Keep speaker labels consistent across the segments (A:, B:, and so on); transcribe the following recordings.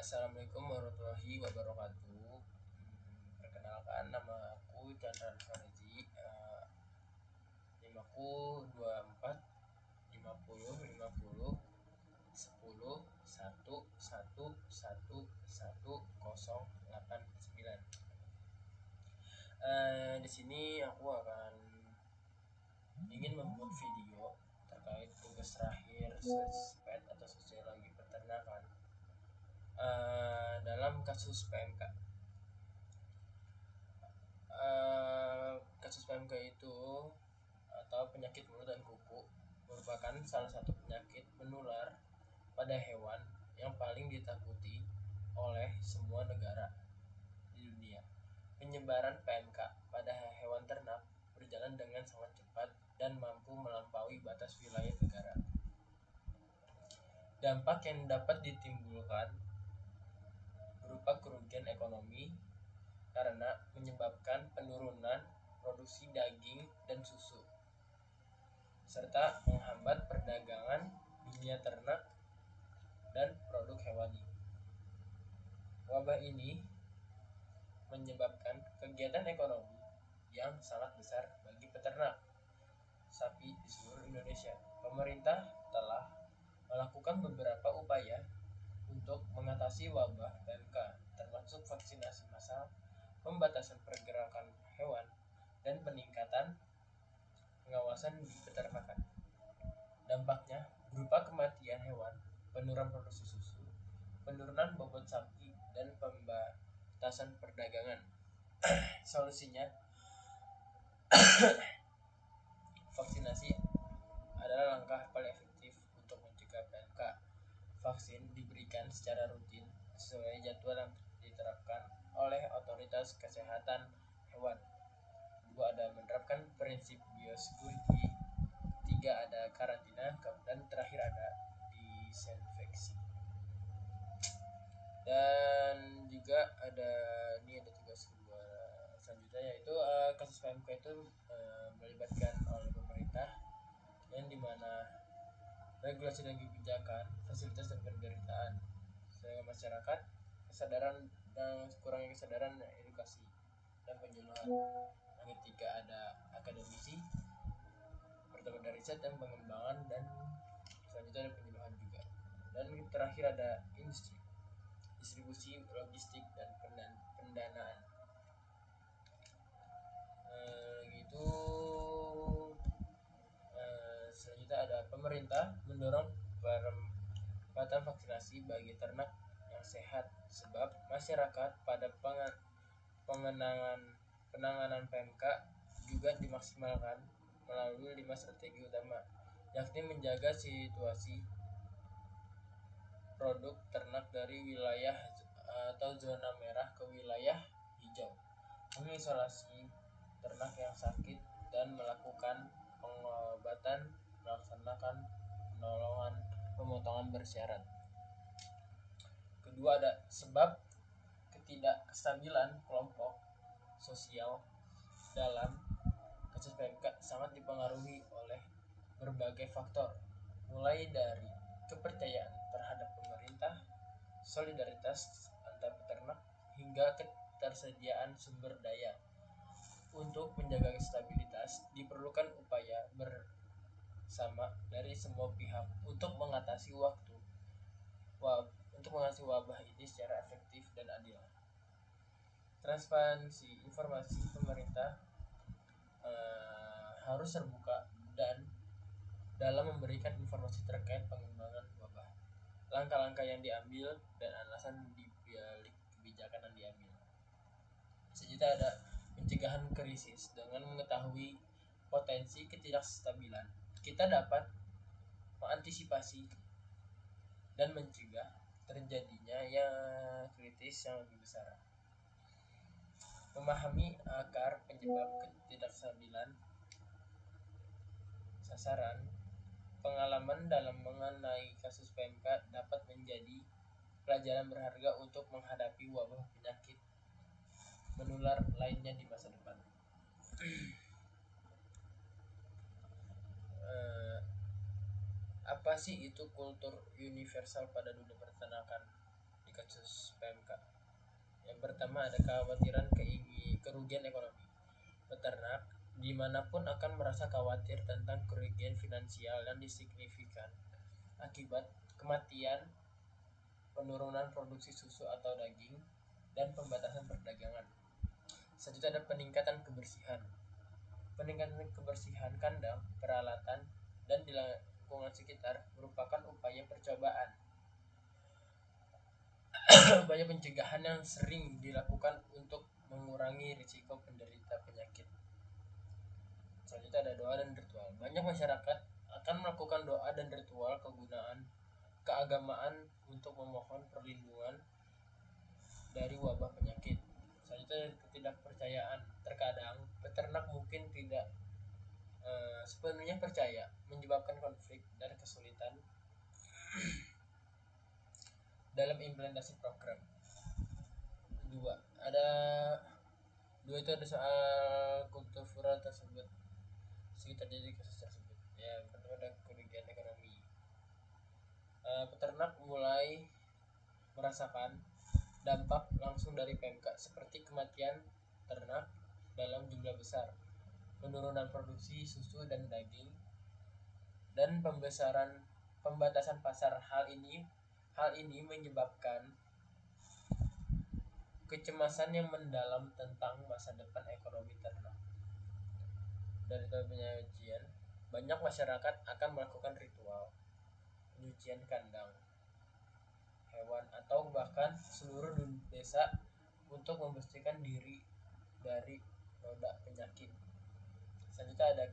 A: Assalamualaikum warahmatullahi wabarakatuh. Perkenalkan, nama aku Chandra Farezi. NIM-aku 24 50 50 10 1 1 1 1 0 8 9. Di sini aku akan ingin membuat video terkait tugas terakhir SOSPED atau Sosiologi Peternakan dalam kasus PMK. Kasus PMK itu atau penyakit mulut dan kuku merupakan salah satu penyakit menular pada hewan yang paling ditakuti oleh semua negara di dunia. Penyebaran PMK pada hewan ternak berjalan dengan sangat cepat dan mampu melampaui batas wilayah negara. Dampak yang dapat ditimbulkan berupa kerugian ekonomi karena menyebabkan penurunan produksi daging dan susu, serta menghambat perdagangan dunia ternak dan produk hewani. Wabah ini menyebabkan kegiatan ekonomi yang sangat besar bagi peternak sapi di seluruh Indonesia. Pemerintah telah melakukan beberapa upaya untuk mengatasi wabah PMK, termasuk vaksinasi massal, pembatasan pergerakan hewan, dan peningkatan pengawasan di peternakan. Dampaknya berupa kematian hewan, penurunan produksi susu, penurunan bobot sapi, dan pembatasan perdagangan. Solusinya, vaksinasi adalah langkah paling efektif untuk mencegah PMK. Vaksin diberikan secara rutin sesuai jadwal yang diterapkan oleh otoritas kesehatan hewan. 2. Ada menerapkan prinsip biosecurity. 3. Ada karantina. Dan terakhir ada disinfeksi. Dan juga ada tugas kedua selanjutnya, yaitu kasus PMK itu melibatkan oleh pemerintah, yang dimana regulasi dan kebijakan, fasilitas dan penderitaan sehingga masyarakat, kesadaran dan kurangnya kesadaran, edukasi dan penyuluhan. Yang ketiga ada akademisi, pertambahan riset dan pengembangan, dan selanjutnya ada penyuluhan juga. Dan terakhir ada industri, distribusi, logistik, dan pendanaan. Selanjutnya ada pemerintah mendorong percepatan vaksinasi bagi ternak yang sehat, sebab masyarakat pada penanganan PMK juga dimaksimalkan melalui 5 strategi utama, yakni menjaga situasi produk ternak dari wilayah atau zona merah ke wilayah hijau, mengisolasi ternak yang sakit dan melakukan pengobatan, melaksanakan penolongan pemotongan bersyarat. Kedua ada sebab ketidakstabilan kelompok sosial dalam kasus PMK sangat dipengaruhi oleh berbagai faktor, mulai dari kepercayaan terhadap pemerintah, solidaritas antar peternak, hingga ketersediaan sumber daya. Untuk menjaga stabilitas diperlukan upaya bersama dari semua pihak untuk mengatasi wabah ini secara efektif dan adil. Transparansi informasi pemerintah harus terbuka dan dalam memberikan informasi terkait pengembangan wabah, langkah-langkah yang diambil, dan alasan di balik kebijakan yang diambil. Selanjutnya ada pencegahan krisis. Dengan mengetahui potensi ketidakstabilan, kita dapat mengantisipasi dan mencegah terjadinya yang kritis yang lebih besar. Memahami akar penyebab ketidakstabilan sasaran, pengalaman dalam mengenai kasus PMK dapat menjadi pelajaran berharga untuk menghadapi wabah penyakit menular lainnya di masa depan. Apa sih itu kultur universal pada dunia peternakan? di kasus PMK. Yang pertama ada kekhawatiran kerugian ekonomi. Peternak dimanapun akan merasa khawatir tentang kerugian finansial yang signifikan akibat kematian, penurunan produksi susu atau daging, dan pembatasan perdagangan. Selanjutnya ada peningkatan kebersihan. Peningkatan kebersihan kandang, peralatan, dan di lingkungan sekitar merupakan upaya percobaan upaya pencegahan yang sering dilakukan untuk mengurangi risiko penderita penyakit. Selanjutnya ada doa dan ritual. Banyak masyarakat akan melakukan doa dan ritual keagamaan untuk memohon perlindungan dari wabah penyakit. Selanjutnya ketidakpercayaan. Terkadang peternak mungkin tidak sepenuhnya percaya, menyebabkan konflik dan kesulitan dalam implementasi program. Dua itu ada soal kultural tersebut sekitar jadi kasus tersebut. Ya, pertama ada kerugian ekonomi. Peternak mulai merasakan dampak langsung dari PMK seperti kematian ternak dalam jumlah besar, penurunan produksi susu dan daging, dan pembatasan pasar. Hal ini menyebabkan kecemasan yang mendalam tentang masa depan ekonomi ternak. Dari penyucian, banyak masyarakat akan melakukan ritual penyucian kandang hewan atau bahkan seluruh desa untuk membersihkan diri dari noda penyakit. Selanjutnya ada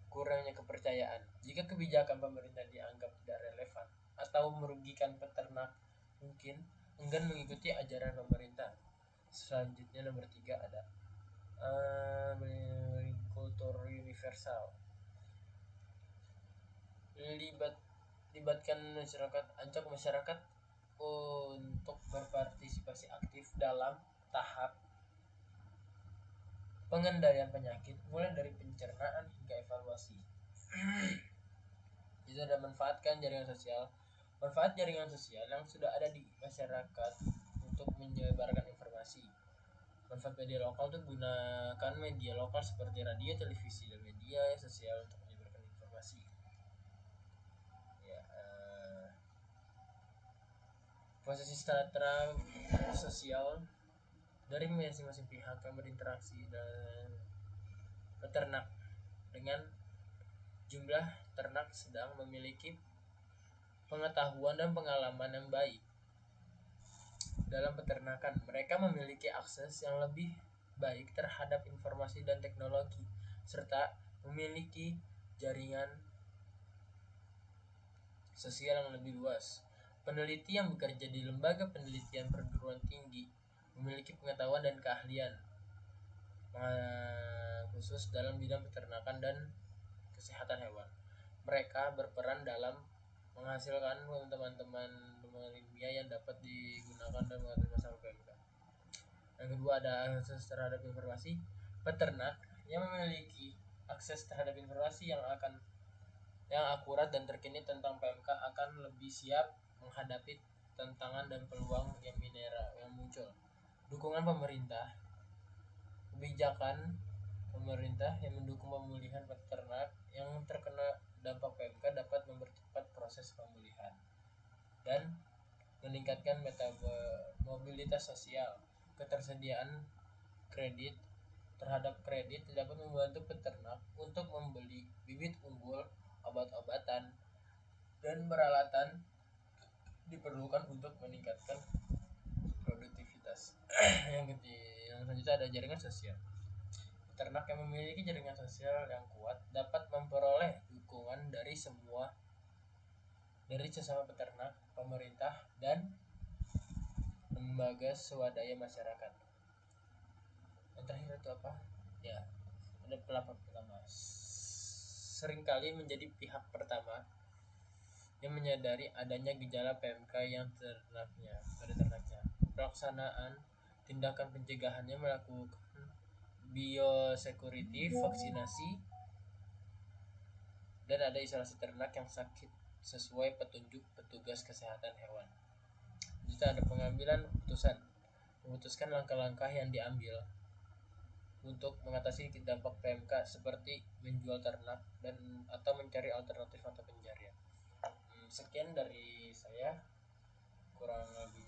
A: kurangnya kepercayaan. Jika kebijakan pemerintah dianggap tidak relevan atau merugikan peternak, mungkin enggan mengikuti ajaran pemerintah. Selanjutnya nomor 3 ada kultur universal. Libatkan masyarakat, ajak masyarakat untuk berpartisipasi aktif dalam tahap pengendalian penyakit, mulai dari pencernaan hingga evaluasi. Itu ada manfaatkan jaringan sosial. Manfaat jaringan sosial yang sudah ada di masyarakat untuk menyebarkan informasi. Manfaat media lokal itu gunakan media lokal seperti radio, televisi, dan media sosial untuk menyebarkan informasi. Ya, posisi strata sosial dari masing-masing pihak yang berinteraksi dan peternak dengan jumlah ternak sedang memiliki pengetahuan dan pengalaman yang baik dalam peternakan. Mereka memiliki akses yang lebih baik terhadap informasi dan teknologi serta memiliki jaringan sosial yang lebih luas. Peneliti yang bekerja di lembaga penelitian perguruan tinggi memiliki pengetahuan dan keahlian khusus dalam bidang peternakan dan kesehatan hewan. Mereka berperan dalam menghasilkan teman-teman ilmiah yang dapat digunakan dalam mengatasi masalah PMK. Yang kedua ada akses terhadap informasi. Peternak yang memiliki akses terhadap informasi yang akurat dan terkini tentang PMK akan lebih siap menghadapi tantangan dan peluang yang muncul. Dukungan pemerintah. Kebijakan pemerintah yang mendukung pemulihan peternak yang terkena dampak PMK dapat mempercepat proses pemulihan dan meningkatkan mobilitas sosial. Ketersediaan kredit dapat membantu peternak untuk membeli bibit unggul, obat-obatan, dan peralatan diperlukan untuk meningkatkan produktivitas. Yang selanjutnya ada jaringan sosial. Peternak yang memiliki jaringan sosial yang kuat dapat memperoleh dukungan dari sesama peternak, pemerintah, dan lembaga swadaya masyarakat. Yang terakhir itu apa? Ya, ada pelapor pertama. Seringkali menjadi pihak pertama yang menyadari adanya gejala PMK pada ternaknya. Pelaksanaan tindakan pencegahannya melakukan biosecurity, vaksinasi, dan ada isolasi ternak yang sakit sesuai petunjuk petugas kesehatan hewan. Selanjutnya ada pengambilan keputusan, memutuskan langkah-langkah yang diambil untuk mengatasi dampak PMK seperti menjual ternak dan atau mencari alternatif mata pencarian. Sekian dari saya, kurang lebih